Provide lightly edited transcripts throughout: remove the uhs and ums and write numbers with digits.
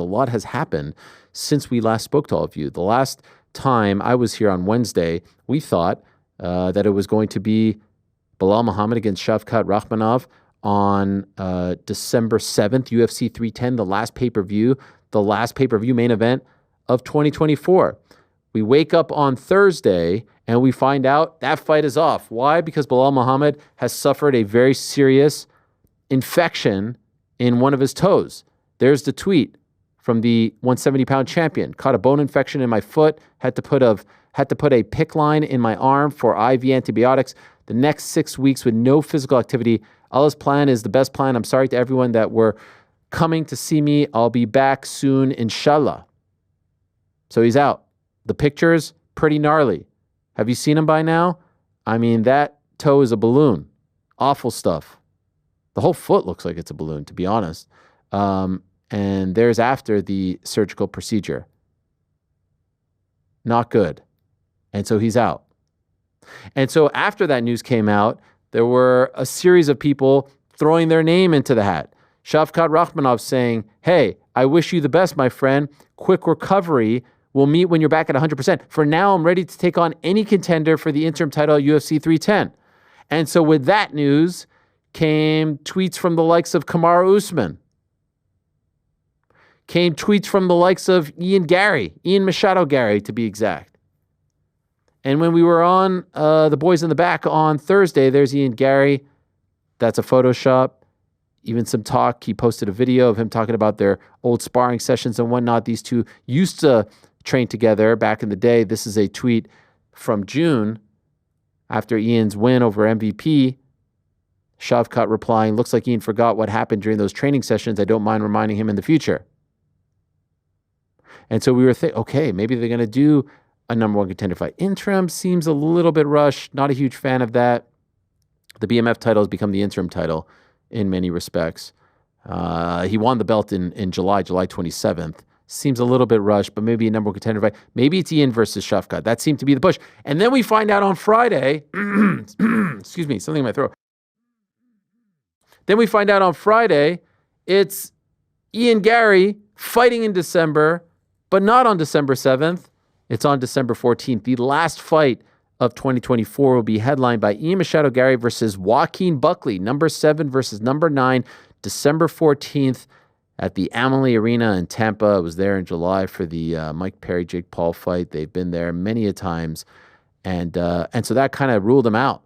lot has happened since we last spoke to all of you. The last time I was here on Wednesday, we thought that it was going to be Belal Muhammad against Shavkat Rakhmonov on December 7th, UFC 310, the last pay-per-view main event of 2024. We wake up on Thursday and we find out that fight is off. Why? Because Belal Muhammad has suffered a very serious infection in one of his toes. There's the tweet from the 170-pound champion. Caught a bone infection in my foot, had to put a PICC line in my arm for IV antibiotics. The next 6 weeks with no physical activity. Allah's plan is the best plan. I'm sorry to everyone that were coming to see me. I'll be back soon, inshallah. So he's out. The picture's pretty gnarly. Have you seen him by now? I mean, that toe is a balloon. Awful stuff. The whole foot looks like it's a balloon, to be honest. And there's after the surgical procedure. Not good. And so he's out. And so after that news came out, there were a series of people throwing their name into the hat. Shavkat Rakhmonov saying, hey, I wish you the best, my friend. Quick recovery. We'll meet when you're back at 100%. For now, I'm ready to take on any contender for the interim title at UFC 310. And so with that news came tweets from the likes of Kamaru Usman. Came tweets from the likes of Ian Machado Gary, to be exact. And when we were on The Boys in the Back on Thursday, there's Ian Gary. That's a Photoshop. Even some talk. He posted a video of him talking about their old sparring sessions and whatnot. These two used to train together back in the day. This is a tweet from June after Ian's win over MVP. Shavkat replying, looks like Ian forgot what happened during those training sessions. I don't mind reminding him in the future. And so we were thinking, okay, maybe they're going to do a number one contender fight. Interim seems a little bit rushed. Not a huge fan of that. The BMF title has become the interim title in many respects. He won the belt in July 27th. Seems a little bit rushed, but maybe a number one contender fight. Maybe it's Ian versus Shavkat. That seemed to be the push. And then we find out on Friday, excuse me, something in my throat. Then we find out on Friday, it's Ian Gary fighting in December, but not on December 7th. It's on December 14th. The last fight of 2024 will be headlined by Ian Machado Gary versus Joaquin Buckley, number 7 versus number 9, December 14th at the Amalie Arena in Tampa. I was there in July for the Mike Perry-Jake Paul fight. They've been there many a times. And so that kind of ruled him out.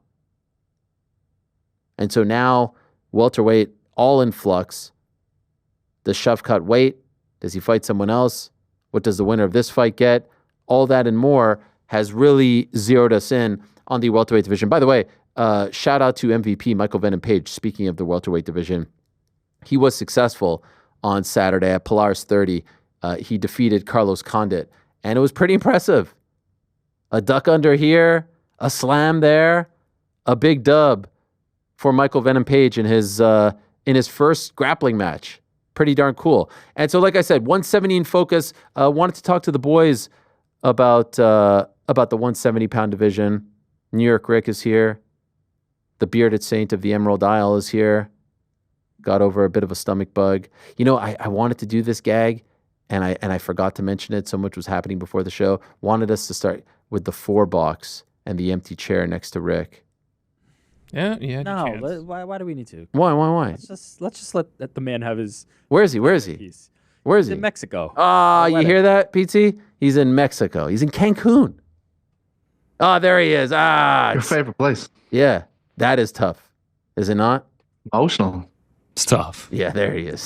And so now, welterweight, all in flux. Does Shavkat wait? Does he fight someone else? What does the winner of this fight get? All that and more has really zeroed us in on the welterweight division. By the way, shout out to MVP Michael Venom Page. Speaking of the welterweight division, he was successful on Saturday at Polaris 30. He defeated Carlos Condit, and it was pretty impressive. A duck under here, a slam there, a big dub for Michael Venom Page in his first grappling match. Pretty darn cool. And so, like I said, 170 in focus. Wanted to talk to the boys about the 170-pound division. New York Rick is here. The bearded saint of the Emerald Isle is here. Got over a bit of a stomach bug. You know, I wanted to do this gag, and I forgot to mention it. So much was happening before the show. Wanted us to start with the 4-box and the empty chair next to Rick. Yeah. No, why do we need to? Why? Let's just let the man have his. Where is he? Piece. Where is he? He's in Mexico. You hear that, Pete? He's in Mexico. He's in Cancun. Oh, there he is. Your favorite place. Yeah, that is tough. Is it not? Emotional. It's tough. Yeah, there he is.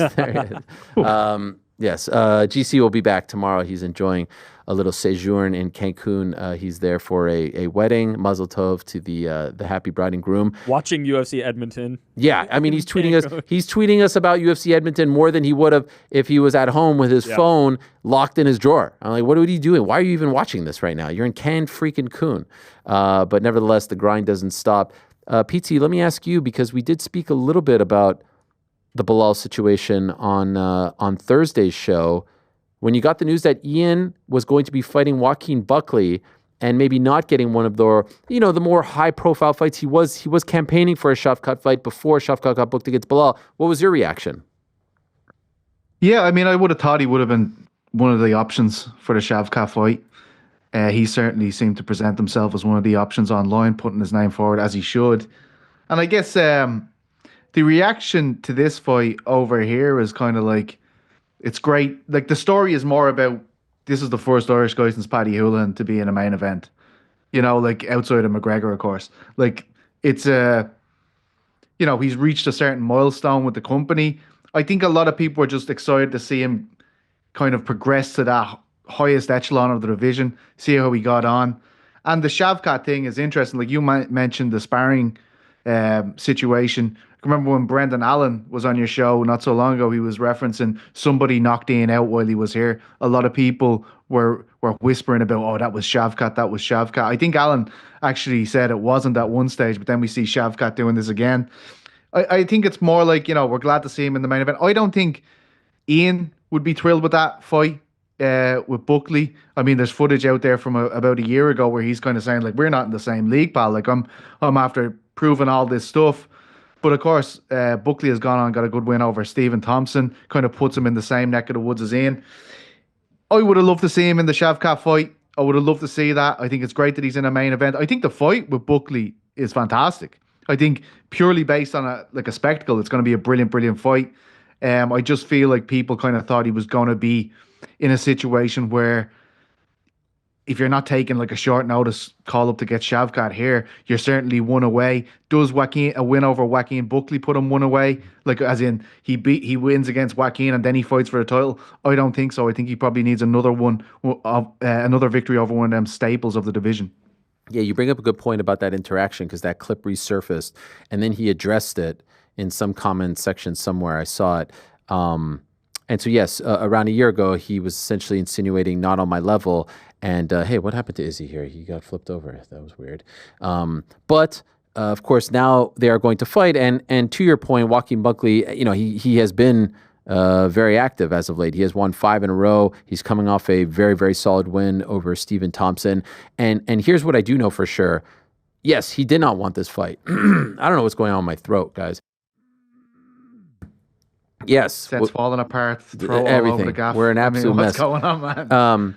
Yes, GC will be back tomorrow. He's enjoying a little séjourn in Cancun. He's there for a wedding. Mazel tov to the happy bride and groom. Watching UFC Edmonton. Yeah, I mean he's tweeting us. He's tweeting us about UFC Edmonton more than he would have if he was at home with his phone locked in his drawer. I'm like, what are you doing? Why are you even watching this right now? You're in Cancun. But nevertheless, the grind doesn't stop. PT, let me ask you, because we did speak a little bit about the Belal situation on Thursday's show. When you got the news that Ian was going to be fighting Joaquin Buckley and maybe not getting one of the more high-profile fights, he was campaigning for a Shavkat fight before Shavkat got booked against Belal. What was your reaction? Yeah, I mean, I would have thought he would have been one of the options for the Shavkat fight. He certainly seemed to present himself as one of the options online, putting his name forward as he should. And I guess the reaction to this fight over here is kind of like, it's great. Like, the story is more about this is the first Irish guy since Paddy Houlihan to be in a main event. You know, like outside of McGregor, of course. Like, it's he's reached a certain milestone with the company. I think a lot of people are just excited to see him kind of progress to that highest echelon of the division, see how he got on. And the Shavkat thing is interesting. Like you mentioned, the sparring situation. I remember when Brendan Allen was on your show not so long ago, he was referencing somebody knocked Ian out while he was here. A lot of people were whispering about, oh, that was Shavkat, that was Shavkat. I think Allen actually said it wasn't at one stage, but then we see Shavkat doing this again. I think it's more like, we're glad to see him in the main event. I don't think Ian would be thrilled with that fight with Buckley. I mean, there's footage out there from about a year ago where he's kind of saying, like, we're not in the same league, pal. Like, I'm after proving all this stuff. But of course, Buckley has gone on, got a good win over Stephen Thompson, kind of puts him in the same neck of the woods as Ian. I would have loved to see him in the Shavkat fight. I would have loved to see that. I think it's great that he's in a main event. I think the fight with Buckley is fantastic. I think purely based on a spectacle, it's going to be a brilliant, brilliant fight. I just feel like people kind of thought he was going to be in a situation where if you're not taking like a short notice call up to get Shavkat here, you're certainly one away. Does a win over Joaquin Buckley put him one away? Like, as in he wins against Joaquin and then he fights for the title? I don't think so. I think he probably needs another victory over one of them staples of the division. Yeah, you bring up a good point about that interaction because that clip resurfaced and then he addressed it in some comment section somewhere. I saw it. And so, yes, around a year ago, he was essentially insinuating not on my level. And, hey, what happened to Izzy here? He got flipped over. That was weird. But, of course, now they are going to fight. And to your point, Joaquin Buckley, he has been very active as of late. He has won 5 in a row. He's coming off a very, very solid win over Stephen Thompson. And here's what I do know for sure. Yes, he did not want this fight. I don't know what's going on in my throat, guys. Yes. Set's falling apart. Everything. All over the gaff. We're an absolute mess. What's going on, man?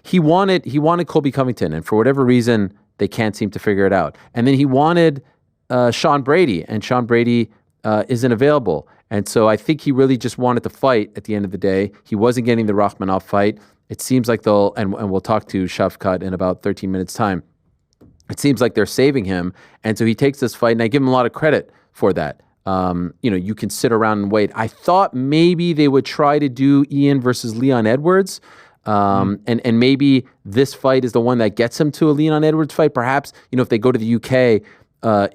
He wanted Colby Covington, and for whatever reason, they can't seem to figure it out. And then he wanted Sean Brady, and Sean Brady isn't available. And so I think he really just wanted to fight at the end of the day. He wasn't getting the Rakhmonov fight. It seems like and we'll talk to Shavkat in about 13 minutes' time. It seems like they're saving him. And so he takes this fight, and I give him a lot of credit for that. You can sit around and wait. I thought maybe they would try to do Ian versus Leon Edwards. And maybe this fight is the one that gets him to a Leon Edwards fight. Perhaps, if they go to the UK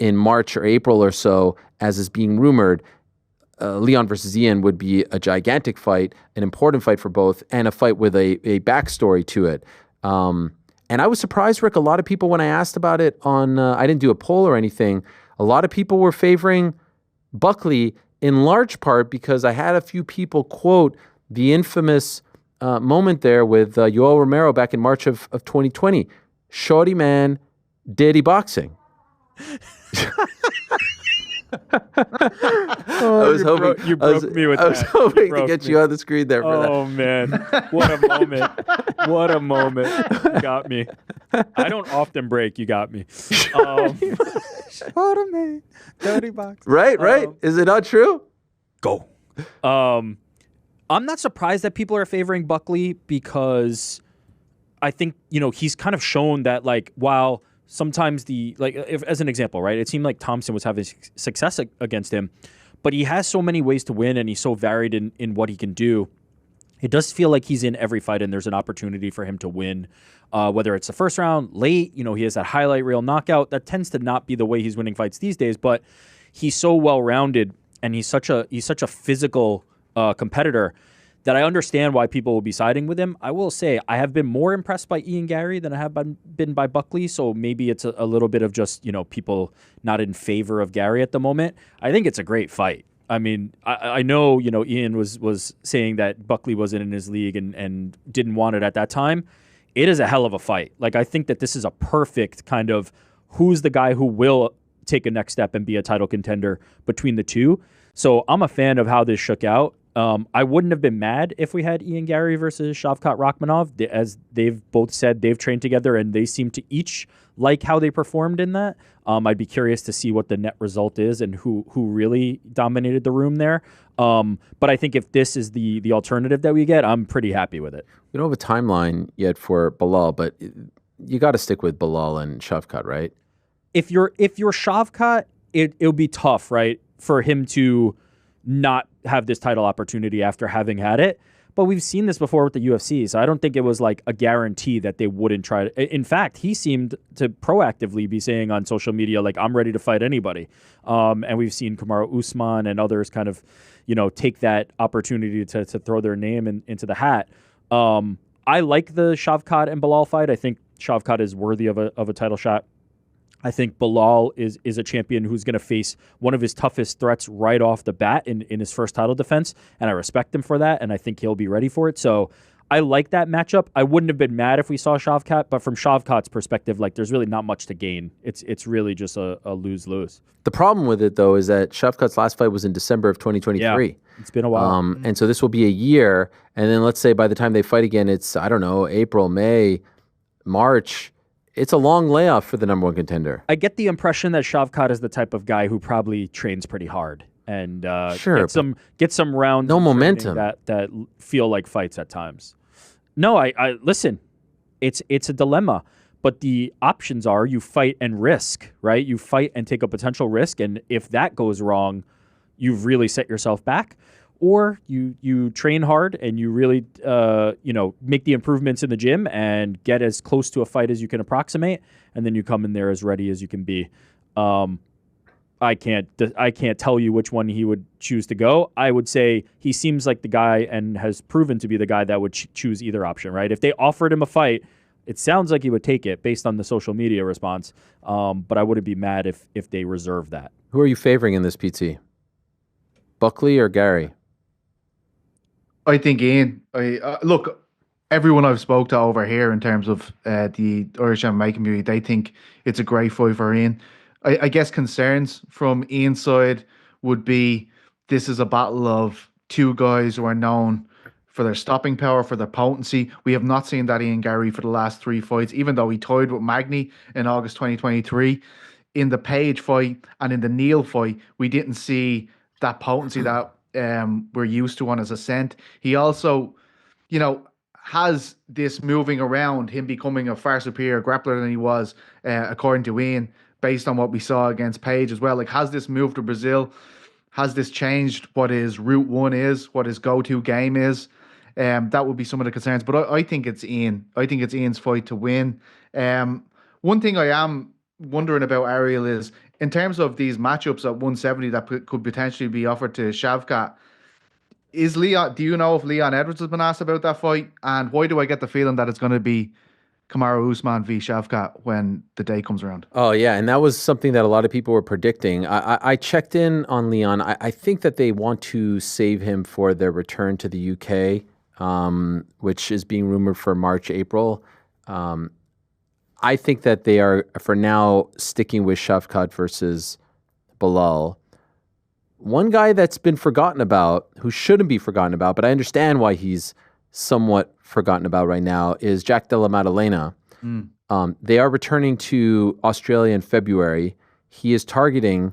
in March or April or so, as is being rumored, Leon versus Ian would be a gigantic fight, an important fight for both, and a fight with a backstory to it. And I was surprised, Rick, a lot of people, when I asked about it I didn't do a poll or anything, a lot of people were favoring Buckley in large part because I had a few people quote the infamous moment there with Yoel Romero back in March of 2020. Shorty man, dirty boxing. I was hoping you broke me with that. I was hoping to get you on the screen there for that. Oh man, what a moment! What a moment! You got me. I don't often break. You got me. Shorty man, dirty boxing. Right. Is it not true? Go. I'm not surprised that people are favoring Buckley because I think, he's kind of shown that, like, while sometimes as an example, right, it seemed like Thompson was having success against him, but he has so many ways to win and he's so varied in what he can do. It does feel like he's in every fight and there's an opportunity for him to win, whether it's the first round, late, he has that highlight reel knockout. That tends to not be the way he's winning fights these days, but he's so well-rounded and he's such a physical competitor that I understand why people will be siding with him. I will say I have been more impressed by Ian Gary than I have been by Buckley, so maybe it's a little bit of just, people not in favor of Gary at the moment. I think it's a great fight. I mean, I know, Ian was saying that Buckley wasn't in his league and didn't want it at that time. It is a hell of a fight. Like, I think that this is a perfect kind of who's the guy who will take a next step and be a title contender between the two. So I'm a fan of how this shook out. I wouldn't have been mad if we had Ian Gary versus Shavkat Rakhmonov. As they've both said, they've trained together and they seem to each like how they performed in that. I'd be curious to see what the net result is and who really dominated the room there. But I think if this is the alternative that we get, I'm pretty happy with it. We don't have a timeline yet for Belal, but you got to stick with Belal and Shavkat, right? If you're Shavkat, it'll be tough, right, for him to not have this title opportunity after having had it. But we've seen this before with the UFC, so I don't think it was like a guarantee that they wouldn't try to. In fact, he seemed to proactively be saying on social media, like, I'm ready to fight anybody. And we've seen Kamaru Usman and others kind of, take that opportunity to throw their name into the hat. I like the Shavkat and Belal fight. I think Shavkat is worthy of a title shot. I think Belal is a champion who's going to face one of his toughest threats right off the bat in his first title defense, and I respect him for that, and I think he'll be ready for it. So I like that matchup. I wouldn't have been mad if we saw Shavkat, but from Shavkat's perspective, like, there's really not much to gain. It's really just a lose-lose. The problem with it, though, is that Shavkat's last fight was in December of 2023. Yeah, it's been a while. And so this will be a year, and then let's say by the time they fight again, it's, I don't know, April, May, March. It's a long layoff for the number one contender. I get the impression that Shavkat is the type of guy who probably trains pretty hard and get some rounds. No momentum that feel like fights at times. No, I listen. It's a dilemma, but the options are you fight and risk, right? You fight and take a potential risk, and if that goes wrong, you've really set yourself back. Or you train hard and you really make the improvements in the gym and get as close to a fight as you can approximate, and then you come in there as ready as you can be. I can't tell you which one he would choose to go. I would say he seems like the guy and has proven to be the guy that would choose either option, right? If they offered him a fight, it sounds like he would take it based on the social media response. But I wouldn't be mad if they reserve that. Who are you favoring in this PT? Buckley or Gary? I think Ian. Look, everyone I've spoke to over here in terms of the Irish MMA community, they think it's a great fight for Ian. I guess concerns from Ian's side would be this is a battle of two guys who are known for their stopping power, for their potency. We have not seen that Ian Gary for the last three fights, even though he tied with Magny in August 2023. In the Page fight and in the Neal fight, we didn't see that potency that we're used to on his ascent. He also, has this moving around, him becoming a far superior grappler than he was, according to Ian, based on what we saw against Page as well. Like, has this move to Brazil, has this changed what his route one is, what his go-to game is? That would be some of the concerns. But I think it's Ian. I think it's Ian's fight to win. One thing I am wondering about, Ariel, is in terms of these matchups at 170 that could potentially be offered to Shavkat, do you know if Leon Edwards has been asked about that fight? And why do I get the feeling that it's going to be Kamaru Usman v Shavkat when the day comes around? Oh, yeah, and that was something that a lot of people were predicting. I checked in on Leon. I think that they want to save him for their return to the UK, which is being rumored for March, April. I think that they are, for now, sticking with Shavkat versus Belal. One guy that's been forgotten about, who shouldn't be forgotten about, but I understand why he's somewhat forgotten about right now, is Jack Della Maddalena. They are returning to Australia in February. He is targeting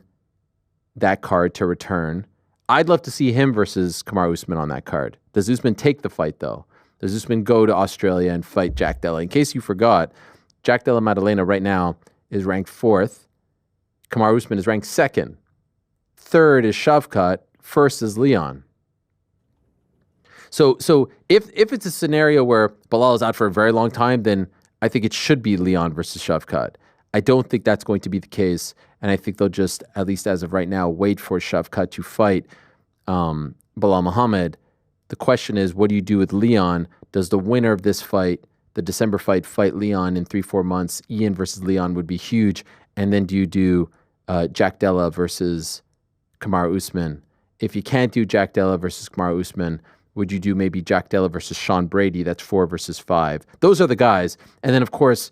that card to return. I'd love to see him versus Kamaru Usman on that card. Does Usman take the fight, though? Does Usman go to Australia and fight Jack Della? In case you forgot, Jack Della Maddalena right now is ranked 4th. Kamaru Usman is ranked 2nd. 3rd is Shavkat. 1st is Leon. So if it's a scenario where Belal is out for a very long time, then I think it should be Leon versus Shavkat. I don't think that's going to be the case, and I think they'll just, at least as of right now, wait for Shavkat to fight Belal Muhammad. The question is, what do you do with Leon? Does the winner of this fight, the December fight Leon in 3-4 months? Ian versus Leon would be huge. And then do you do Jack Della versus Kamaru Usman? If you can't do Jack Della versus Kamaru Usman, would you do maybe Jack Della versus Sean Brady? That's 4 versus 5. Those are the guys. And then, of course,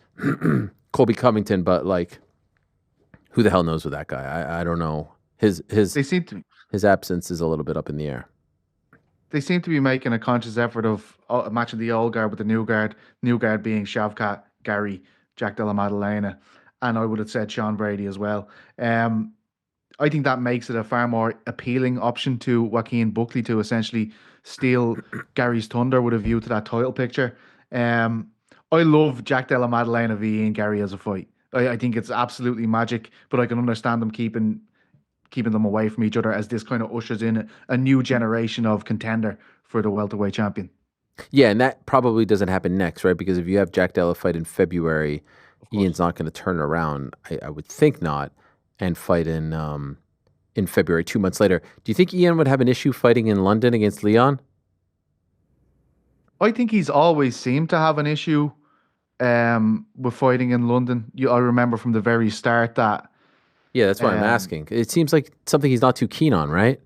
Colby Covington. But, like, who the hell knows with that guy? I don't know. His absence is a little bit up in the air. they seem to be making a conscious effort of matching the old guard with the new guard. New guard being Shavkat, Gary, Jack Della Maddalena, and I would have said Sean Brady as well. I think that makes it a far more appealing option to Joaquin Buckley to essentially steal Gary's thunder with a view to that title picture. I love Jack Della Maddalena v Ian Gary as a fight. I think it's absolutely magic, but I can understand them keeping them away from each other as this kind of ushers in a new generation of contender for the welterweight champion. Yeah, and that probably doesn't happen next, right? Because if you have Jack Della fight in February, Ian's not going to turn around. I would think not, and fight in February, 2 months later. Do you think Ian would have an issue fighting in London against Leon? I think he's always seemed to have an issue with fighting in London. I remember from the very start that. Yeah, that's why I'm asking. It seems like something he's not too keen on, right?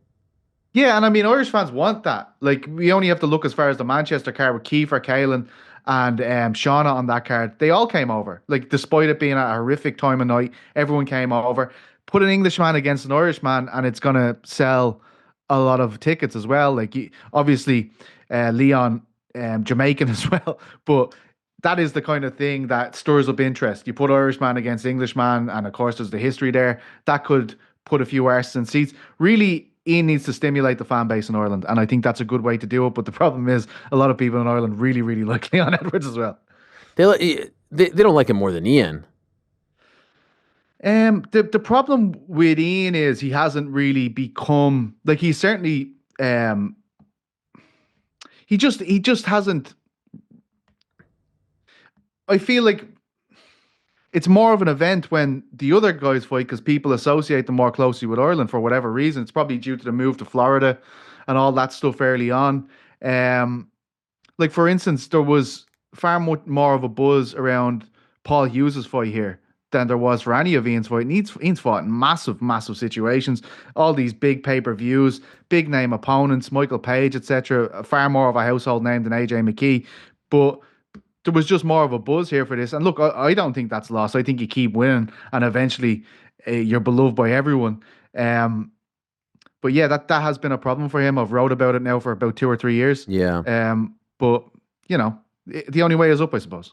Yeah, and I mean, Irish fans want that. Like, we only have to look as far as the Manchester card with Kiefer, Caelan, and Shauna on that card. They all came over. Like, despite it being a horrific time of night, everyone came over. Put an Englishman against an Irishman, and it's going to sell a lot of tickets as well. Like, obviously, Leon, Jamaican as well, but that is the kind of thing that stirs up interest. You put Irishman against Englishman, and of course, there's the history there. That could put a few arses in seats. Really, Ian needs to stimulate the fan base in Ireland, and I think that's a good way to do it. But the problem is, a lot of people in Ireland really, really like Leon Edwards as well. They don't like him more than Ian. The problem with Ian is he hasn't really become like he's certainly he just hasn't. I feel like it's more of an event when the other guys fight because people associate them more closely with Ireland for whatever reason. It's probably due to the move to Florida and all that stuff early on. Like, for instance, there was far more of a buzz around Paul Hughes' fight here than there was for any of Ian's fight. Ian's fought in massive, massive situations. All these big pay-per-views, big name opponents, Michael Page, etc. Far more of a household name than AJ McKee. But there was just more of a buzz here for this. And look, I don't think that's lost. I think you keep winning and eventually you're beloved by everyone. But yeah, that has been a problem for him. I've wrote about it now for about 2 or 3 years. Yeah. But, you know, the only way is up, I suppose.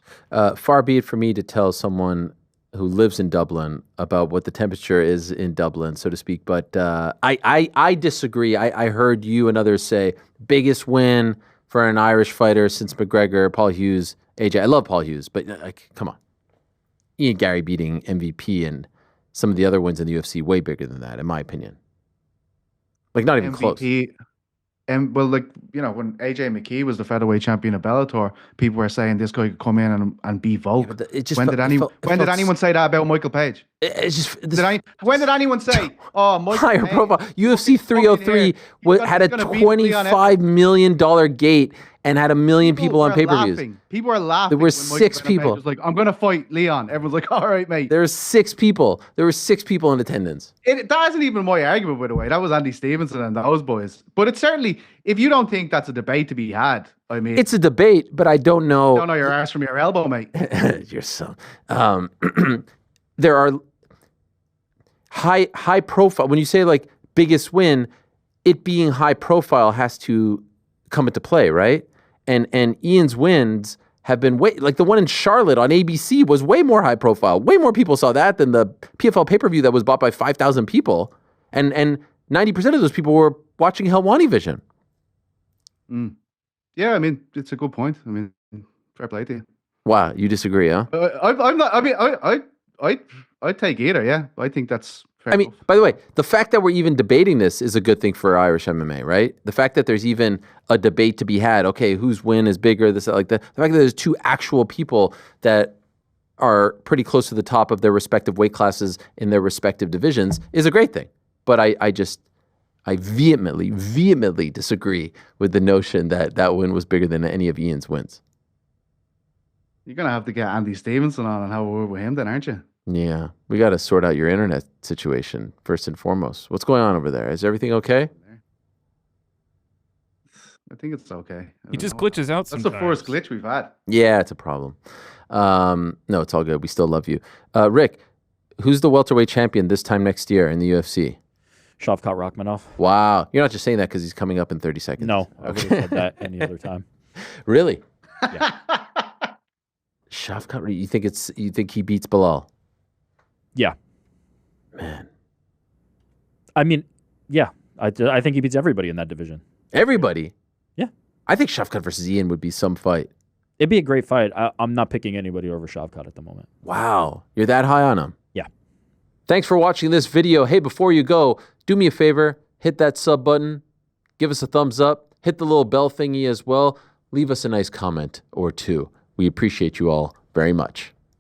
Far be it for me to tell someone who lives in Dublin about what the temperature is in Dublin, so to speak. But I disagree. I heard you and others say biggest win for an Irish fighter since McGregor, Paul Hughes, AJ. I love Paul Hughes, but like, come on. Ian Gary beating MVP and some of the other wins in the UFC way bigger than that, in my opinion. Like, not even close. Well, like, you know, when AJ McKee was the featherweight champion of Bellator, people were saying this guy could come in and beat Volk. Yeah, when did anyone say that about Michael Page? When did anyone say, oh, Michael higher Page, profile? UFC 303 had a $25 million gate and had 1 million people on pay-per-views. People were laughing. There were 6 people. It was like, I'm going to fight Leon. Everyone's like, all right, mate. There were 6 people. There were 6 people in attendance. That isn't even my argument, by the way. That was Andy Stevenson and those boys. But it's certainly, if you don't think that's a debate to be had, I mean, it's a debate, but I don't know. Don't know your ass from your elbow, mate. You're so. There are high profile. When you say like biggest win, it being high profile has to come into play, right? And Ian's wins have been like the one in Charlotte on ABC was way more high profile. Way more people saw that than the PFL pay-per-view that was bought by 5,000 people. And 90% of those people were watching Helwani Vision. Yeah, I mean, it's a good point. I mean, fair play to you. Wow, you disagree, huh? I'm not. I mean, I take either. Yeah, I think that's fair. I mean, by the way, the fact that we're even debating this is a good thing for Irish MMA, right? The fact that there's even a debate to be had. Okay, whose win is bigger? This, like that. The fact that there's 2 actual people that are pretty close to the top of their respective weight classes in their respective divisions is a great thing. But I vehemently disagree with the notion that that win was bigger than any of Ian's wins. You're going to have to get Andy Stevenson on and have a word with him then, aren't you? Yeah. We got to sort out your internet situation first and foremost. What's going on over there? Is everything okay? I think it's okay. He just glitches out sometimes. That's the first glitch we've had. Yeah, it's a problem. No, it's all good. We still love you. Rick, who's the welterweight champion this time next year in the UFC? Shavkat Rakhmonov. Wow. You're not just saying that because he's coming up in 30 seconds. No, I would have said that any other time. Really? Yeah. Shavkat, you think he beats Belal? Yeah. Man. I mean, yeah. I think he beats everybody in that division. Everybody? Yeah. I think Shavkat versus Ian would be some fight. It'd be a great fight. I'm not picking anybody over Shavkat at the moment. Wow. You're that high on him? Yeah. Thanks for watching this video. Hey, before you go, do me a favor. Hit that sub button. Give us a thumbs up. Hit the little bell thingy as well. Leave us a nice comment or two. We appreciate you all very much.